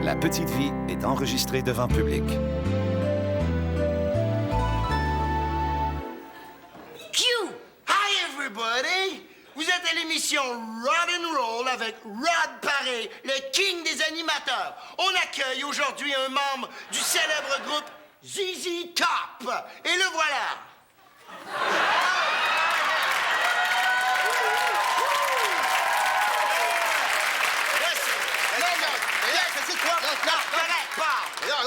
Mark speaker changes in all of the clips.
Speaker 1: La Petite Vie est enregistrée devant public.
Speaker 2: Q! Hi, everybody! Vous êtes à l'émission Rod and Roll avec Rod Paré, le king des animateurs. On accueille aujourd'hui un membre du célèbre groupe ZZ Top. Et le voilà!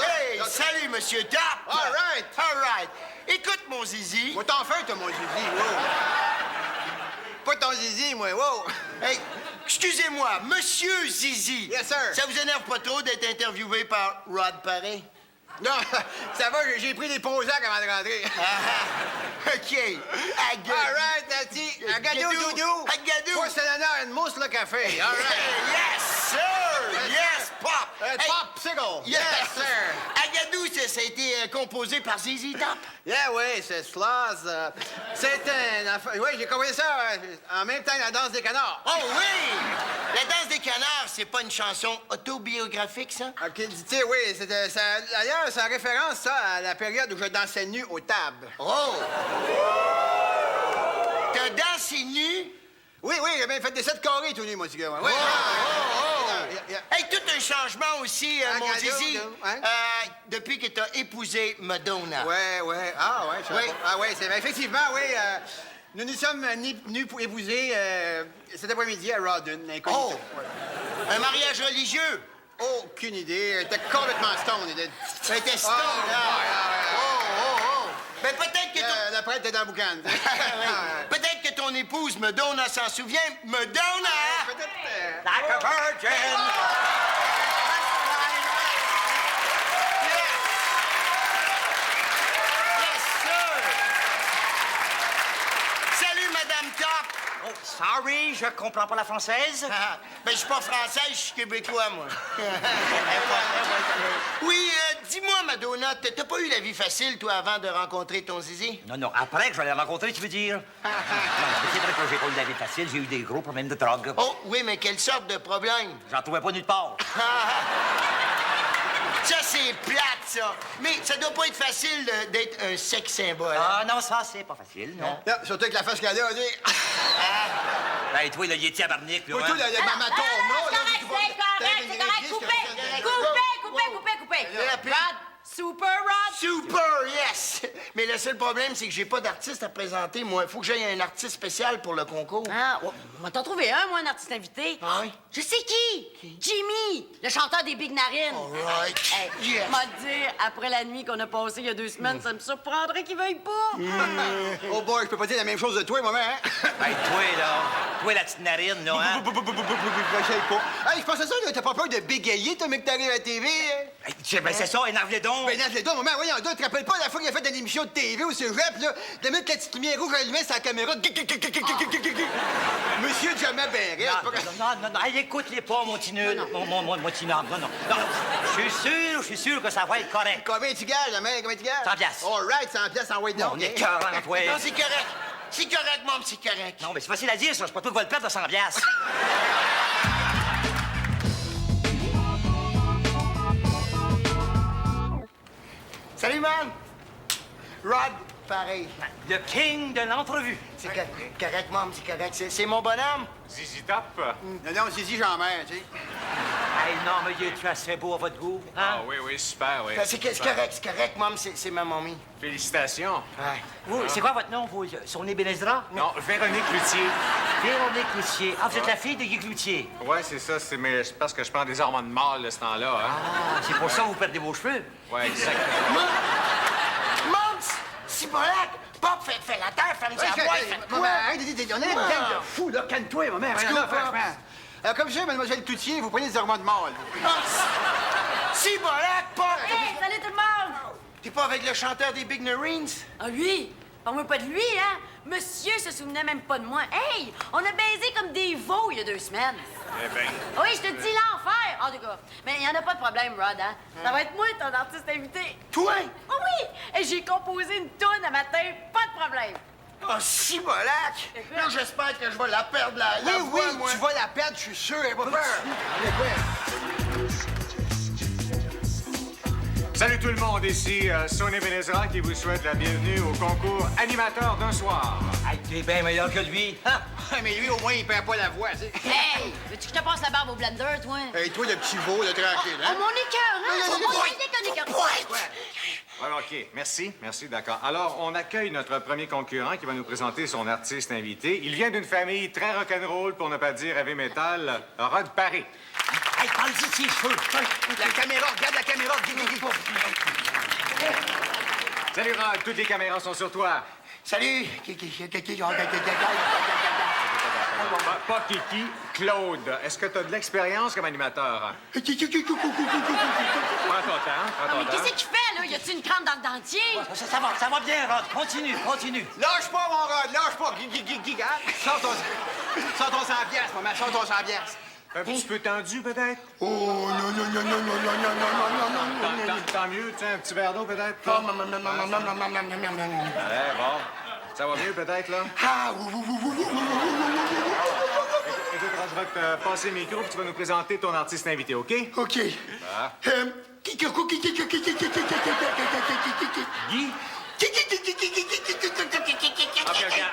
Speaker 2: Hey, salut, Monsieur Top!
Speaker 3: All right.
Speaker 2: All right. Écoute, mon zizi.
Speaker 3: Moi, t'en fais, toi, mon zizi, wow. Pas ton zizi, moi, wow.
Speaker 2: Hey, excusez-moi, Monsieur Zizi.
Speaker 3: Yes, sir.
Speaker 2: Ça vous énerve pas trop d'être interviewé par Rod Paré?
Speaker 3: Non, ça va, j'ai pris des Prozac avant de rentrer.
Speaker 2: OK. Agadou.
Speaker 3: All right, that's it. Agadou, doudou.
Speaker 2: Agadou.
Speaker 3: Porcelana and mousse le café. All right.
Speaker 2: Yes, sir. Yes, Pop. Hey,
Speaker 3: Popsicle.
Speaker 2: Yes,
Speaker 3: sir.
Speaker 2: Agadou, ça a été composé par ZZ Top.
Speaker 3: Yeah, oui, c'est Sloss. C'est un... Oui, j'ai compris ça en même temps que la danse des canards.
Speaker 2: Oh oui! La danse des canards, c'est pas une chanson autobiographique, ça?
Speaker 3: OK, tu sais, oui, d'ailleurs, ça référence, ça, à la période où je dansais nu aux tables.
Speaker 2: Oh! T'as dansé nu?
Speaker 3: Oui, j'ai bien fait des 7 carrés tout nu, moi, ce gars. Oui.
Speaker 2: Hey, tout un changement aussi, mon
Speaker 3: Agadou,
Speaker 2: zizi,
Speaker 3: hein?
Speaker 2: depuis que t'as épousé Madonna.
Speaker 3: Ouais. Ah, ouais, je sais
Speaker 2: Oui.
Speaker 3: pas. Ah, ouais, c'est effectivement, oui. Nous nous sommes nus pour épouser cet après-midi à Rawdon, incognito.
Speaker 2: Oh! Un mariage religieux?
Speaker 3: Aucune idée. Elle était complètement stone.
Speaker 2: Ça a été stone,
Speaker 3: Oh,
Speaker 2: là.
Speaker 3: ouais.
Speaker 2: Oh. Ben, peut-être que
Speaker 3: La prête était dans le boucan.
Speaker 2: Peut-être que ton épouse Madonna s'en souvient. Madonna!
Speaker 3: Peut-être...
Speaker 2: Like a virgin! Yes, sir! Salut, Madame Top!
Speaker 4: Oh, sorry, je comprends pas la française.
Speaker 2: Ben, je suis pas français, je suis québécois, moi. Oui, dis-moi, Madonna, t'as pas eu la vie facile, toi, avant de rencontrer ton zizi?
Speaker 4: Non, après que je l'ai rencontré, tu veux dire? Non, c'est vrai que j'ai pas eu la vie facile, j'ai eu des gros problèmes de drogue.
Speaker 2: Oh, oui, mais quelle sorte de problème?
Speaker 4: J'en trouvais pas nulle part.
Speaker 2: Ça, c'est plate, ça. Mais ça doit pas être facile d'être un sex symbole.
Speaker 4: Ah non, ça, c'est pas facile, non.
Speaker 3: Non, surtout avec la face qu'elle a, on dit...
Speaker 4: Ben, toi, là, il est tiabarnique, là,
Speaker 3: Moi, tout,
Speaker 4: hein?
Speaker 3: il y a ma tombe,
Speaker 5: C'est correct, coupez. Rod, super Rod.
Speaker 2: Super, yes! Mais le seul problème, c'est que j'ai pas d'artiste à présenter, moi. Il faut que j'aille un artiste spécial pour le concours.
Speaker 5: Ah, on va t'en trouver un, moi, un artiste invité.
Speaker 2: Ah oui?
Speaker 5: Je sais qui? Jimmy, le chanteur des Big Narines.
Speaker 2: All right.
Speaker 5: Hey,
Speaker 2: Yes.
Speaker 5: m'a dit, après la nuit qu'on a passée il y a 2 semaines, ça me surprendrait qu'il veuille pas.
Speaker 3: Oh boy, je peux pas dire la même chose de toi, maman, hein?
Speaker 4: Ben, toi, là. Toi, la petite narine, là, hein?
Speaker 3: J'essaye pas. Hey, je pensais ça, là, t'as pas peur de bégayer, toi, mec, t'arrives à la TV?
Speaker 4: Hey, ben, c'est ça, énerve-les donc.
Speaker 3: Ben, lâche les doigts, maman, voyons, tu te rappelles pas la fois qu'il a fait une émission de TV au cégep, là? De mettre la petite lumière rouge allumée sur la caméra. Monsieur jamais Barrette.
Speaker 4: Non, hey, écoute-les pas, mon petit nul. Mon petit homme. Non. Je suis sûr que ça va être correct.
Speaker 3: Combien tu gages, la mère? Combien tu gages?
Speaker 4: 100 piastres.
Speaker 3: All right, 100 piastres en wait down.
Speaker 4: On est cœur, toi.
Speaker 2: Non, c'est correct. C'est correct, Mom, c'est correct.
Speaker 4: Non, mais c'est facile à dire, ça. C'est pas toi qui vas le perdre de 100 piastres.
Speaker 2: Salut, man! Rod, pareil.
Speaker 4: Le king de l'entrevue.
Speaker 2: C'est correct, Mom, c'est correct. C'est mon bonhomme?
Speaker 6: ZZ Top?
Speaker 3: Non, Zizi, j'en mets, tu sais.
Speaker 4: Hey, non, mais il est assez beau à votre goût, hein?
Speaker 6: Ah oui, super, oui.
Speaker 2: C'est correct, Mom, c'est ma mamie.
Speaker 6: Félicitations.
Speaker 2: Ouais.
Speaker 4: Vous, c'est quoi votre nom, vous? Sonny Benezra?
Speaker 6: Non, Véronique Cloutier.
Speaker 4: Véronique Cloutier. Ah, vous êtes la fille de Guy Cloutier.
Speaker 6: Ouais, c'est ça, mais c'est parce que je prends des hormones mâles de ce temps-là, hein.
Speaker 4: Ah, c'est pour ça que vous perdez vos cheveux.
Speaker 6: Ouais, exactement.
Speaker 2: Mom, c'est pas là. Pop, fais la terre, ferme sa boîte, fais
Speaker 3: Maman,
Speaker 2: quoi?
Speaker 3: arrête, on est une gang de fous, là. Calme-toi, maman. Rien là, franchement. Alors, comme je dis, mademoiselle Cloutier, vous prenez des hormones mâles.
Speaker 2: C'est pas là, Pop!
Speaker 5: Hey, salut tout le monde.
Speaker 2: T'es pas avec le chanteur des Big Narines?
Speaker 5: Ah, lui? Parle-moi pas de lui, hein? Monsieur se souvenait même pas de moi. Hey, on a baisé comme des veaux il y a 2 semaines.
Speaker 6: Eh ben,
Speaker 5: Oui, je te dis l'enfer, en tout cas. Mais il y en a pas de problème, Rod, hein? Ça va être moi, ton artiste invité.
Speaker 2: Toi?
Speaker 5: Ah oui! Et j'ai composé une toune à matin, pas de problème.
Speaker 2: Oh, si bolac!
Speaker 5: Écoute.
Speaker 2: Là, j'espère que je vais la perdre, la
Speaker 3: Oui,
Speaker 2: voix, moi.
Speaker 3: tu vas la perdre, je suis sûr, elle va peur.
Speaker 6: Salut tout le monde, ici Sonny Benezra qui vous souhaite la bienvenue au concours animateur d'un soir.
Speaker 4: Hey, t'es bien meilleur que lui. Hein?
Speaker 3: Mais lui, au moins, il perd pas la voix, tu sais.
Speaker 5: Hey! Veux-tu que je te passe la barbe au blender, toi?
Speaker 3: Hey, toi, le petit veau, le tranquille,
Speaker 5: Oh,
Speaker 3: hein?
Speaker 5: mon écœur, hein? Oh, mon écœur.
Speaker 6: Ouais, OK. Merci, d'accord. Alors, on accueille notre premier concurrent qui va nous présenter son artiste invité. Il vient d'une famille très rock'n'roll, pour ne pas dire heavy metal, Rod Paré.
Speaker 4: Hey, parle-y de ses cheveux.
Speaker 3: La caméra, regarde la caméra.
Speaker 6: Salut, Rod. Toutes les caméras sont sur toi.
Speaker 2: Salut.
Speaker 6: Pas Kiki, Claude. Est-ce que tu as de l'expérience comme animateur? Prends ton temps,
Speaker 5: Mais qu'est-ce qu'il fait, là? Y a-tu une crampe dans le dentier?
Speaker 4: Ça va bien, Rod. Continue.
Speaker 3: Lâche pas, mon Rod, lâche pas. Sors ton 100 piastres, maman, sors ton 100 piastres.
Speaker 6: Un petit peu tendu, peut-être?
Speaker 2: Oh, non.
Speaker 6: Tant mieux, tu sais, un petit verre d'eau, peut-être?
Speaker 2: Oh,
Speaker 6: Ouais, bon. Ça va mieux, peut-être, là?
Speaker 2: Ah,
Speaker 6: Écoute, je vais te passer le micro, puis tu vas nous présenter ton artiste invité, OK?
Speaker 2: OK.
Speaker 6: Ah. Guy?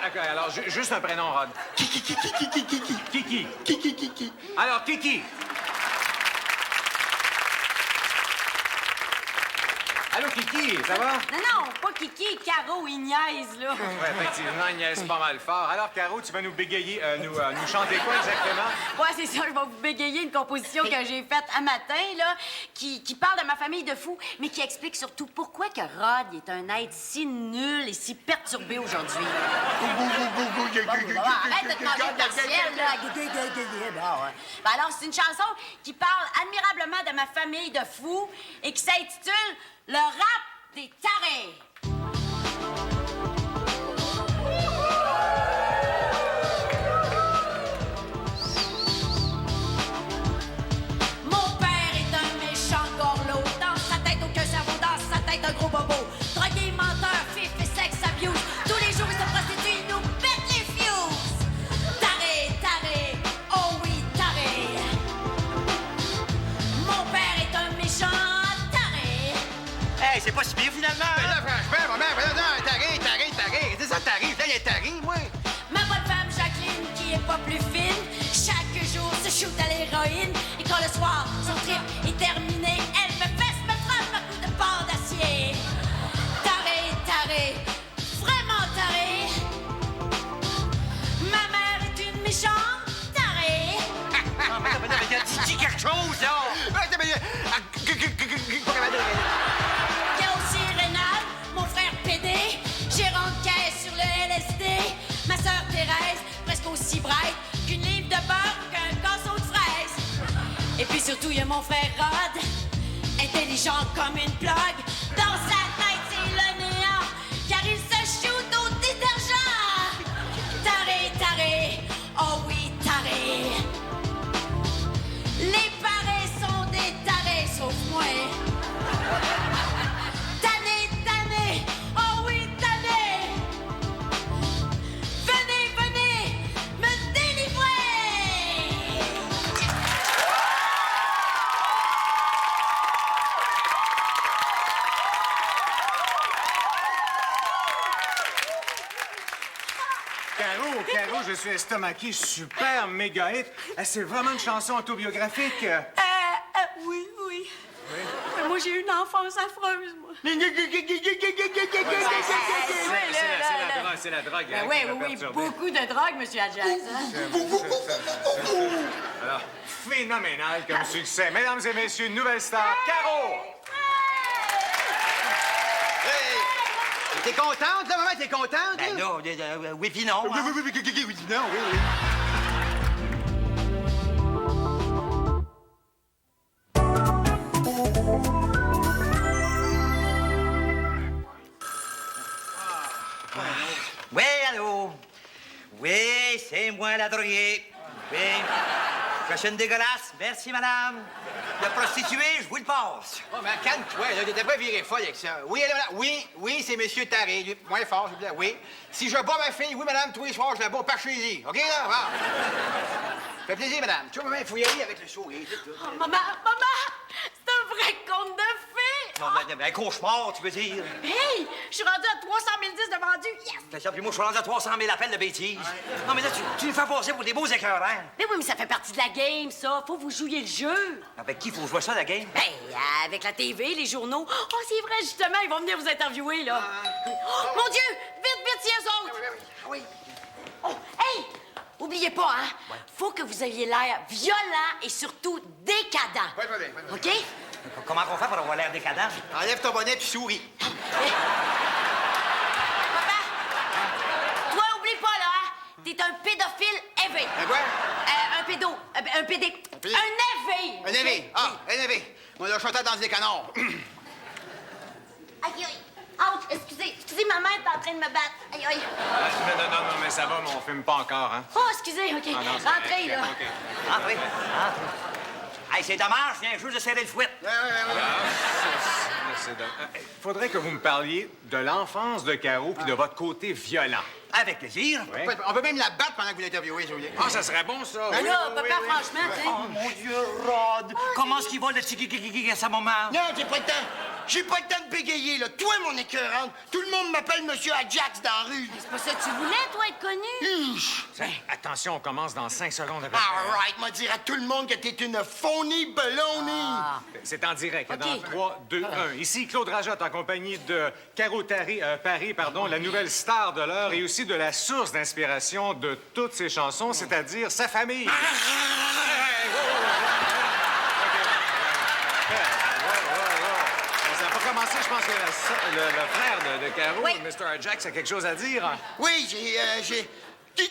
Speaker 6: OK, alors, juste un prénom, Rod. Kiki. Alors, Kiki. Allô, Kiki, ça va?
Speaker 5: Non, pas Kiki, Caro, il niaise, là.
Speaker 6: Ouais, effectivement, il niaise pas mal fort. Alors, Caro, tu vas nous bégayer, nous chanter quoi exactement?
Speaker 5: Ouais, c'est ça, je vais vous bégayer une composition que j'ai faite un matin, là, qui parle de ma famille de fous, mais qui explique surtout pourquoi que Rod est un être si nul et si perturbé aujourd'hui. Arrête de te manger le partiel, là. Ben alors, c'est une chanson qui parle admirablement de ma famille de fous et qui s'intitule « Le rap des tarés ». Mon père est un méchant gorlot. Dans sa tête, aucun cerveau. Dans sa tête, un gros bobo. Drogué, menteur, fif et sex abuse. Tous les jours, il se prostitue, il nous pète les fuses. Taré, oh oui, taré. Mon père est un méchant taré.
Speaker 4: Hey, c'est pas si bien, finalement.
Speaker 3: Mais là, franchement, maman, taré. C'est ça, taré. Putain, il est taré, moi.
Speaker 5: Ma bonne femme Jacqueline, qui est pas plus fine, chaque jour se shoot à l'héroïne. Et quand le soir, son trip est terminé, elle me fesse, me frappe à coups de barre d'acier. Taré, vraiment taré. Ma mère est une méchante tarée.
Speaker 4: Dis quelque chose, là.
Speaker 5: Il y a aussi Rénal, mon frère PD, gérant de caisse sur le LSD. Ma sœur Thérèse, presque aussi bright qu'une livre de beurre ou qu'un casseau de fraises. Et puis surtout, il y a mon frère Rod, intelligent comme une plug. Dans sa tête, c'est le néant, car il se shoot au détergent. Taré, oh oui, taré. Les parés sont des tarés, sauf moi. Tanné, oh oui, tanné. Venez, me délivrer.
Speaker 6: Caro, je suis estomaqué, super méga hit. C'est vraiment une chanson autobiographique.
Speaker 5: Oui. Mais moi, j'ai eu une enfance affreuse, moi.
Speaker 6: C'est la drogue.
Speaker 5: Ben
Speaker 6: hein,
Speaker 5: oui,
Speaker 6: qui m'a
Speaker 5: oui,
Speaker 6: perturbé.
Speaker 5: beaucoup de drogue, monsieur Adjax.
Speaker 6: Alors, phénoménal comme succès. Mesdames et messieurs, nouvelle star, Caro!
Speaker 3: Hey! T'es contente, là, maman? T'es contente?
Speaker 4: Ben
Speaker 3: là?
Speaker 4: là, oui puis non. hein.
Speaker 3: Oui.
Speaker 4: Oui, allô? Oui, c'est moi la droguée. Oui. Cochonne dégueulasse. Merci, madame. Le prostitué, je vous le passe.
Speaker 3: Oh, mais calme-toi, là, t'étais pas viré folle avec ça. Oui, oui, c'est monsieur Taré. Lui, moins fort, s'il vous plaît, oui. Si je bats ma fille, oui, madame, tous les soirs, je la bats par chez lui. OK, là? Bon. Fait plaisir, madame. Tu vois, maman, il faut y aller avec le sourire.
Speaker 5: Oh, maman, c'est un vrai conte de fée.
Speaker 4: Non, mais Un cauchemar, tu veux dire?
Speaker 5: Hey, je suis rendu à 300 000 disques de vendus. Yes!
Speaker 4: Fais ça, puis moi, je suis rendu à 300 000 appels de bêtises. Non, mais là, tu nous fais passer pour des beaux écœurants.
Speaker 5: Mais oui, mais ça fait partie de la game, ça. Faut que vous jouiez le jeu.
Speaker 4: Avec qui faut jouer ça, la game?
Speaker 5: Ben, avec la TV, les journaux. Oh, c'est vrai, justement, ils vont venir vous interviewer, là. Oh, mon Dieu! Vite, si eux autres!
Speaker 3: Oui.
Speaker 5: Oh, hey! Oubliez pas, hein? Faut que vous ayez l'air violent et surtout décadent.
Speaker 3: Oui.
Speaker 5: OK?
Speaker 4: Comment on fait pour avoir l'air décadent?
Speaker 3: Enlève ton bonnet puis souris.
Speaker 5: Papa! Toi, oublie pas, là, hein? T'es un pédophile éveillé.
Speaker 3: Un quoi?
Speaker 5: Un pédo. Un pédé.
Speaker 3: pédé?
Speaker 5: Un éveillé.
Speaker 3: Un évé. Ah, un évé. Moi, là, je suis dans des canards.
Speaker 5: Aïe, aïe. Ouch, excusez, ma mère est en train de me battre. Aïe, aïe.
Speaker 6: Non, mais ça va, mais on filme pas encore, hein?
Speaker 5: Oh, excusez, OK.
Speaker 6: Ah, non, c'est
Speaker 5: Rentrez,
Speaker 6: correct,
Speaker 5: là.
Speaker 6: OK.
Speaker 4: Entrez. Hey, c'est dommage, je viens juste de serrer le fouet.
Speaker 6: Faudrait que vous me parliez de l'enfance de Caro puis de votre côté violent.
Speaker 4: Avec plaisir.
Speaker 6: Oui.
Speaker 3: On peut même la battre pendant que vous l'interviewez, Julien.
Speaker 6: Ah, ça serait bon, ça.
Speaker 5: Ben là, papa, franchement, tu sais.
Speaker 4: Oh, mon Dieu, Rod! Comment est-ce qu'il va, le petit à sa maman?
Speaker 2: Non, j'ai pas le temps. J'ai pas le temps de bégayer, là. Toi, mon écœurante, tout le monde m'appelle Monsieur Ajax dans la rue.
Speaker 5: C'est pas ça que tu voulais, toi, être connu?
Speaker 6: Attention, on commence dans 5 secondes.
Speaker 2: All right, m'a dire à tout le monde que t'es une phony baloney.
Speaker 6: C'est en direct,
Speaker 5: OK.
Speaker 6: dans 3, 2, 1. Ici, Claude Rajotte, en compagnie de Caro Paré, la nouvelle star de l'heure et aussi de la source d'inspiration de toutes ses chansons, c'est-à-dire sa famille. Ça n'a pas commencé, je pense que le frère de Caro,
Speaker 5: Oui.
Speaker 6: Mr. Ajax, a quelque chose à dire.
Speaker 2: Oui, j'ai...
Speaker 5: Bon,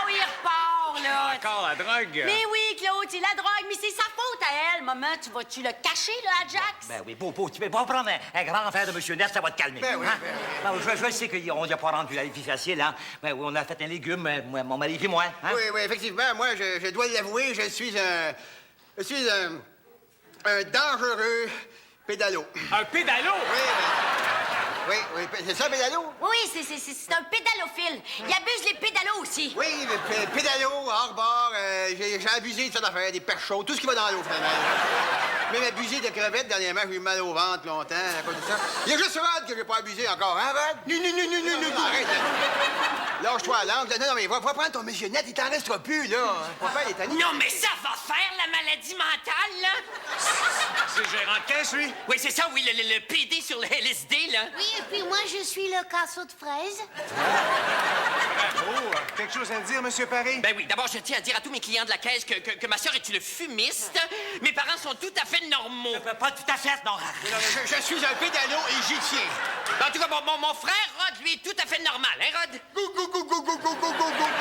Speaker 5: il repart, là.
Speaker 6: Encore la drogue.
Speaker 5: Mais oui, Claude, c'est la drogue, mais c'est sa faute à elle. Maman, tu le cacher, là, Ajax?
Speaker 4: Ben oui, tu peux pas prendre un grand affaire de M. Ness, ça va te calmer.
Speaker 3: Ben oui,
Speaker 4: hein? Je sais qu'on n'y a pas rendu la vie facile, hein? Ben oui, on a fait un légume, mon mari et moi, hein?
Speaker 3: Oui, effectivement, moi, je dois l'avouer, je suis un dangereux pédalo.
Speaker 6: Un pédalo?
Speaker 3: Oui, c'est ça, pédalo?
Speaker 5: Oui, c'est un pédalophile. Il abuse les pédalos aussi.
Speaker 3: Oui, pédalo, hors-bord, j'ai abusé de ça d'affaires, des perches chaudes, tout ce qui va dans l'eau, finalement. Même abusé de crevettes, dernièrement, j'ai eu mal au ventre longtemps, à cause de ça. Il y a juste Rod que j'ai pas abusé encore, hein, Rod? Non, arrête. Lâche-toi la langue. Non, mais va prendre ton missionnette, il t'en restera plus, là. Papa, il est tanné.
Speaker 7: Non, mais ça va faire la maladie mentale, là!
Speaker 6: C'est gérant de caisse, lui?
Speaker 7: Oui, c'est ça, oui, le PD sur le LSD, là.
Speaker 8: Oui, et puis moi, je suis le casseau de fraises.
Speaker 6: Bravo. Quelque chose à dire, Monsieur Paré?
Speaker 7: Ben oui, d'abord, je tiens à dire à tous mes clients de la caisse que ma sœur est une fumiste. Mes parents sont tout à fait normaux.
Speaker 4: Pas tout à fait, non.
Speaker 3: Je suis un pédalo et j'y tiens.
Speaker 7: En tout cas, mon frère, Rod, lui, est tout à fait normal, hein, Rod?
Speaker 3: Go.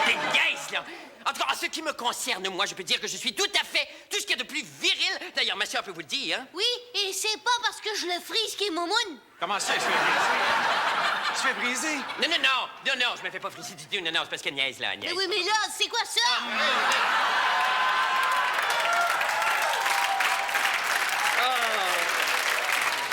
Speaker 7: T'es niaise, là! En tout cas, en ce qui me concerne, moi, je peux dire que je suis tout à fait tout ce qu'il y a de plus viril. D'ailleurs, ma sœur peut vous le dire, hein?
Speaker 8: Oui, et c'est pas parce que je le frise qui est moumoune.
Speaker 6: Comment ça, il se fait briser? Il se fait briser?
Speaker 7: Non, je me fais pas friser du tout. Non, c'est parce qu'elle niaise, là, elle niaise.
Speaker 8: Mais oui, mais là, c'est quoi ça?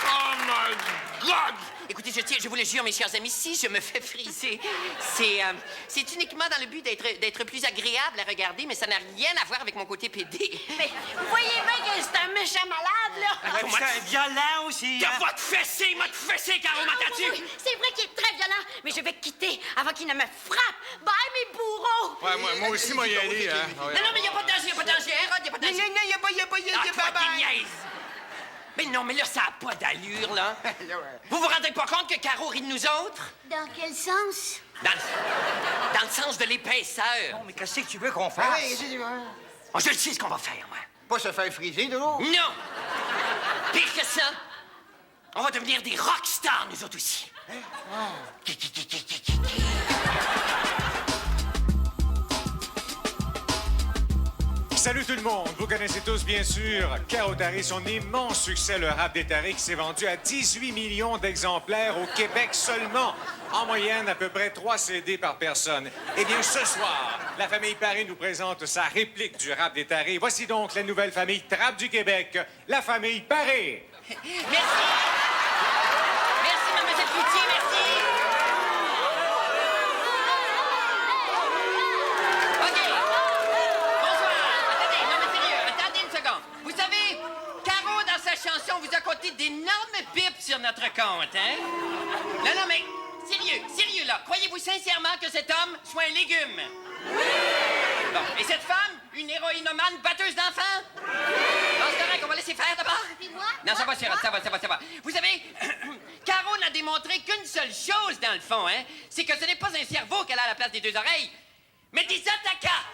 Speaker 7: Oh my God! Écoutez, je vous le jure, mes chers amis, si je me fais friser, c'est uniquement dans le but d'être plus agréable à regarder, mais ça n'a rien à voir avec mon côté PD.
Speaker 5: Mais vous voyez bien que c'est un méchant malade, là.
Speaker 4: C'est un violent aussi, hein?
Speaker 7: Va te fesser, Caro, m'entends-tu?
Speaker 5: Oui, c'est vrai qu'il est très violent, mais je vais quitter avant qu'il ne me frappe. Bye, mes bourreaux!
Speaker 6: Ouais, moi aussi, moi y aller, hein.
Speaker 7: Non, mais il n'y a pas de danger, hein, Rod, il n'y a pas de danger.
Speaker 3: Non, y a pas,
Speaker 7: Ah, toi, t'es niaise. Mais non, mais là, ça n'a pas d'allure, là. Vous vous rendez pas compte que Caro rit de nous autres?
Speaker 8: Dans quel sens?
Speaker 7: Dans le sens de l'épaisseur.
Speaker 4: Non, mais qu'est-ce que tu veux qu'on fasse?
Speaker 3: Ah oui,
Speaker 7: Oh, je le sais ce qu'on va faire, moi.
Speaker 3: pas se faire friser, de l'eau.
Speaker 7: Non! Pire que ça, on va devenir des rockstars, nous autres aussi.
Speaker 6: Salut tout le monde! Vous connaissez tous, bien sûr, Caro Paré, son immense succès, le rap des tarés, qui s'est vendu à 18 millions d'exemplaires au Québec seulement. En moyenne, à peu près 3 CD par personne. Eh bien, ce soir, la famille Paré nous présente sa réplique du rap des tarés. Voici donc la nouvelle famille trap du Québec, la famille Paré.
Speaker 7: Merci! Merci, mademoiselle Cloutier, merci! OK. Bonsoir. Attendez, non mais sérieux, attendez une seconde. Vous savez, Caro, dans sa chanson, vous a d'énormes pipes sur notre compte, hein? Non, mais sérieux, là. Croyez-vous sincèrement que cet homme soit un légume? Bon, et cette femme, une héroïnomane batteuse d'enfants? Non, c'est correct, on va laisser faire d'abord.
Speaker 8: Et moi?
Speaker 7: Non, ça va, Cyril, ça va. Vous savez, Caro n'a démontré qu'une seule chose, dans le fond, hein? C'est que ce n'est pas un cerveau qu'elle a à la place des deux oreilles, mais des attaquants.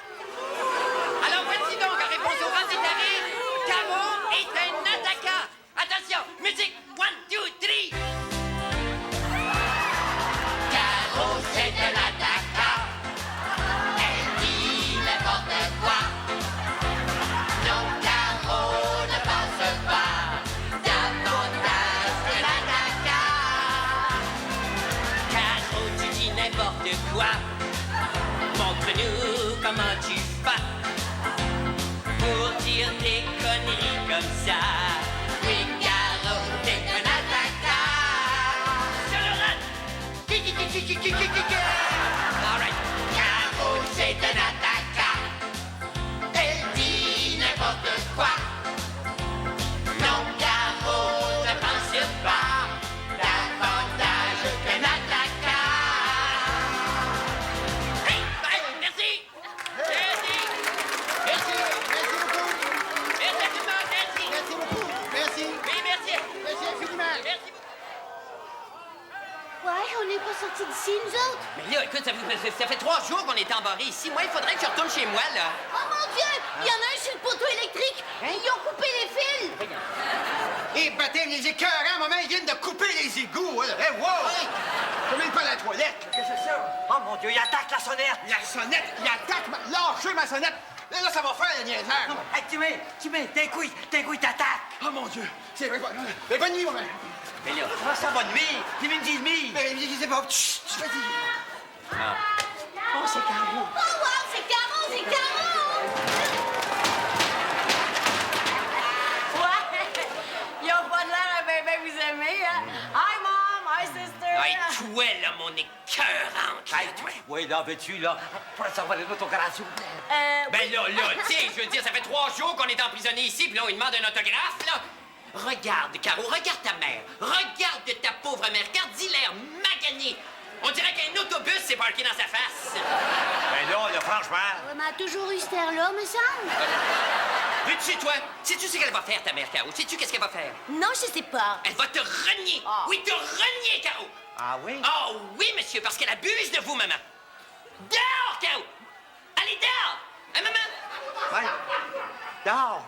Speaker 7: Alors, voici donc, en réponse au rang des tarés, Caro est un attaquant. Attention, musique, 1, 2, 3. Caro, c'est un attaquant. Elle dit n'importe quoi. Non, Caro ne pense pas davantage que l'attaquant. Caro, tu dis n'importe quoi. Montre-nous comment tu fais pour dire des conneries comme ça. Oui, Caro, t'es un attaquant. Je le rate. All right. Caro, c'est un attaquant. Elle dit n'importe quoi. Non, Caro ne pense pas davantage qu'un attaquant. Hey, merci.
Speaker 3: Merci beaucoup.
Speaker 7: Merci à tout le monde, merci.
Speaker 3: Merci beaucoup. Merci.
Speaker 7: Oui, merci.
Speaker 3: Merci infiniment.
Speaker 7: Merci beaucoup.
Speaker 8: Ouais, on n'est pas sortis d'ici, nous autres.
Speaker 7: Mais là, écoute, ça fait 3 jours qu'on est embarrés ici. Moi, il faudrait que je retourne chez moi, là.
Speaker 8: Oh mon Dieu! Il y en a un sur le poteau électrique. Ils ont coupé les fils.
Speaker 3: Et baptême, les écœurants, maman, ils viennent de couper les égouts. Hein. Hey, wow! Faut même pas la toilette. Qu'est-ce que c'est ça?
Speaker 4: Oh mon Dieu, il attaque la sonnette!
Speaker 3: La sonnette, il attaque ma... Lâchez ma sonnette. Là, ça va faire le niaiseur.
Speaker 4: Non, hey, Timé, tes couilles t'attaques!
Speaker 3: Oh mon Dieu, c'est vrai. Mais bonne nuit, maman.
Speaker 4: Mais là, comment ça va de nuit? Timé me dit demi!
Speaker 3: Mais je sais pas. Chut, vas-y.
Speaker 4: Oh, c'est Caro!
Speaker 8: Oh wow, c'est Caro, c'est Caro!
Speaker 5: Ouais, ils ont pas de l'air à ben vous aimer, hein? Hi, Mom! Hi, Sister!
Speaker 7: Hey, toi, là, mon écœurante.
Speaker 4: Hey, oui, là, veux-tu, là? Pour savoir les autographes, s'il vous plaît.
Speaker 7: Ben là, tu sais, je veux dire, ça fait 3 jours qu'on est emprisonnés ici, puis là, on lui demande un autographe, là. Regarde, Caro, regarde ta mère. Regarde ta pauvre mère. Regarde, dis-l'air maganée. On dirait qu'un autobus s'est parqué dans sa face.
Speaker 4: Ben là, franchement...
Speaker 8: Ouais, mais elle a toujours eu cette air-là, me semble.
Speaker 7: Veux-tu, toi? Sais-tu ce qu'elle va faire, ta mère, Caro? Sais-tu qu'est-ce qu'elle va faire?
Speaker 8: Non, je sais pas.
Speaker 7: Elle va te renier.
Speaker 5: Ah.
Speaker 7: Oui, te renier, Caro.
Speaker 4: Ah oui?
Speaker 7: Oh oui, monsieur, parce qu'elle abuse de vous, maman. Dehors, Caro. Allez, dehors. Hein, maman?
Speaker 4: Ouais. Dehors!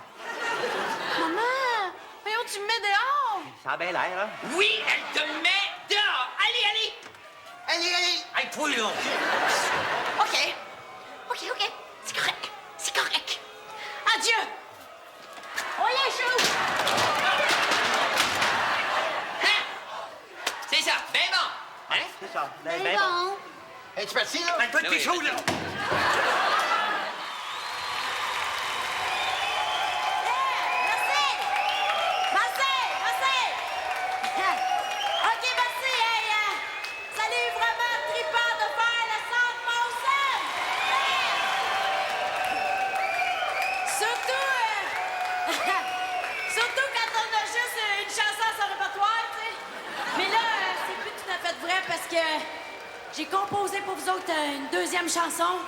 Speaker 5: Maman! Voyons, tu me mets dehors!
Speaker 4: Ça a bien l'air, hein?
Speaker 7: Oui, elle te met dehors. Allez.
Speaker 3: Allez.
Speaker 4: Hey, toi, là!
Speaker 5: OK. C'est correct. Adieu! Oh, yeah, chou!
Speaker 7: Hein? C'est ça. Ben bon. Hein?
Speaker 4: C'est ça.
Speaker 8: Mais
Speaker 4: Ben bon.
Speaker 8: bon.
Speaker 3: Es-tu parti, là?
Speaker 4: Ben, toi,
Speaker 7: Ben
Speaker 4: t'es
Speaker 7: oui,
Speaker 4: chaud,
Speaker 7: ben-
Speaker 4: là!
Speaker 5: OK, merci. Hey, salut, vraiment trippant de faire le centre Monson. Surtout quand on a juste une chanson à son répertoire, tu sais. Mais là, c'est plus tout à fait vrai parce que j'ai composé pour vous autres une deuxième chanson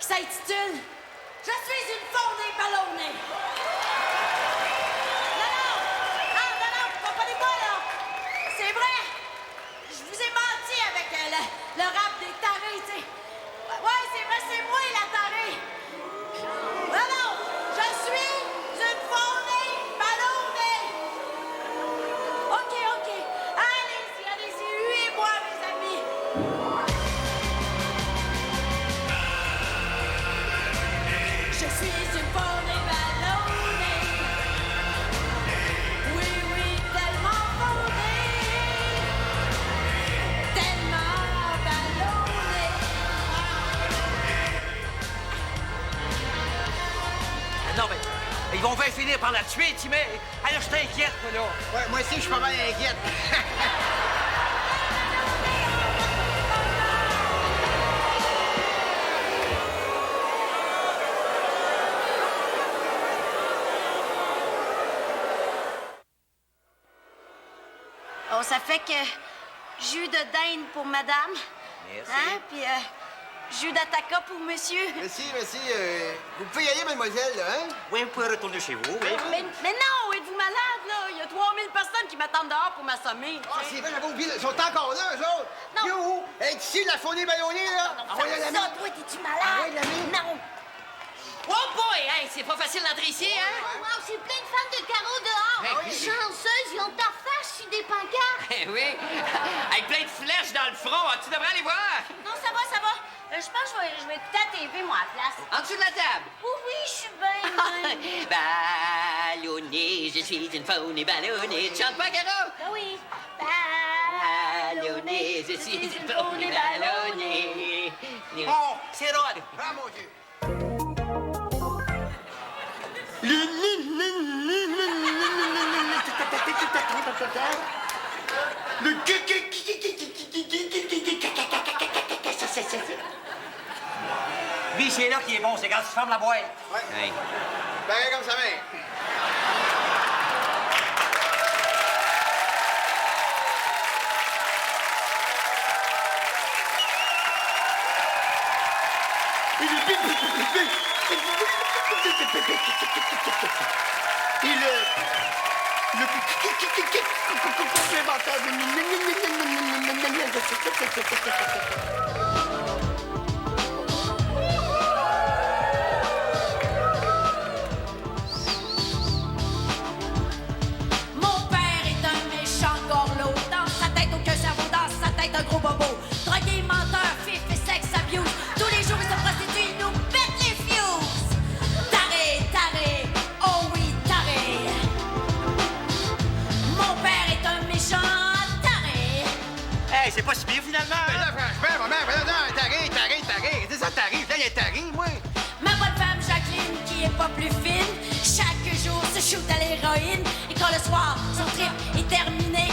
Speaker 5: qui s'intitule « Je suis une fondée ballonnée ». Non, comprenez-moi, là. C'est vrai. Je vous ai menti avec le rap des tarés, tu sais. Ouais, c'est vrai, c'est moi, la tarée. Non, je suis une fondée ballonnée. OK. Allez-y, huez-moi, mes amis. Je suis une fondée ballonnée. Oui, tellement fondée. Tellement ballonnée.
Speaker 4: Non, mais ils vont bien finir par la tuer, Timé! Alors, je t'inquiète, moi, là!
Speaker 3: Ouais, moi aussi, je suis pas mal inquiète.
Speaker 5: Bon, ça fait que jus de dinde pour madame.
Speaker 4: Merci.
Speaker 5: Hein? Puis jus d'attaca pour monsieur.
Speaker 3: Merci. Vous pouvez y aller, mademoiselle, là, hein?
Speaker 4: Oui, vous pouvez retourner chez vous, oui.
Speaker 5: Mais non, êtes-vous malade, là? Il y a 3000 personnes qui m'attendent dehors pour m'assommer.
Speaker 3: Ah, c'est vrai, j'avais oublié. Ils sont encore là, eux autres.
Speaker 5: Non.
Speaker 3: Qui est où? Elle est ici, la fournée ballonnée, là. Envoyez la
Speaker 5: ça,
Speaker 3: main.
Speaker 5: toi, t'es-tu malade? Non.
Speaker 7: Oh boy! Hey, c'est pas facile d'entrer ici, hein?
Speaker 8: Oh, wow, c'est plein de fans de carreaux dehors.
Speaker 7: Ben oui.
Speaker 8: Chanceuses, ils ont ta face sur des pancartes.
Speaker 7: Eh oui. Avec plein de flèches dans le front. Tu devrais aller voir.
Speaker 5: Non, ça va. Je pense que je vais écouter la TV, moi, à la place.
Speaker 7: En dessous de la table.
Speaker 5: Oui, je suis bien.
Speaker 7: Ballonné, je suis une faune ballonnée. Tu chantes pas, Caro?
Speaker 5: Ah oui.
Speaker 7: Ballonné, je suis une faune ballonnée.
Speaker 4: Oh, c'est Rod.
Speaker 3: Ah, mon Dieu.
Speaker 4: Lui, c'est là qui est bon, c'est quand tu fermes la boîte.
Speaker 3: Ouais.
Speaker 4: Hey.
Speaker 3: Pareil comme sa mère.
Speaker 5: Mon père est un méchant gorlot. Dans sa tête, aucun cerveau. Dans sa tête, un gros bobo. Drogué, menteur, fif et sexe abuse. Tous les jours, il se prostitue, il nous pète les fuses. Taré, oh oui, taré. Mon père est un méchant taré.
Speaker 4: Hey, c'est pas si pire, finalement.
Speaker 3: Ben
Speaker 4: hein?
Speaker 3: là, franchement, maman, taré. C'est ça, taré. Là, il est taré, moi.
Speaker 5: Ma bonne femme Jacqueline, qui est pas plus fine, chaque jour se shoot à l'héroïne. Et quand le soir, son trip est terminé,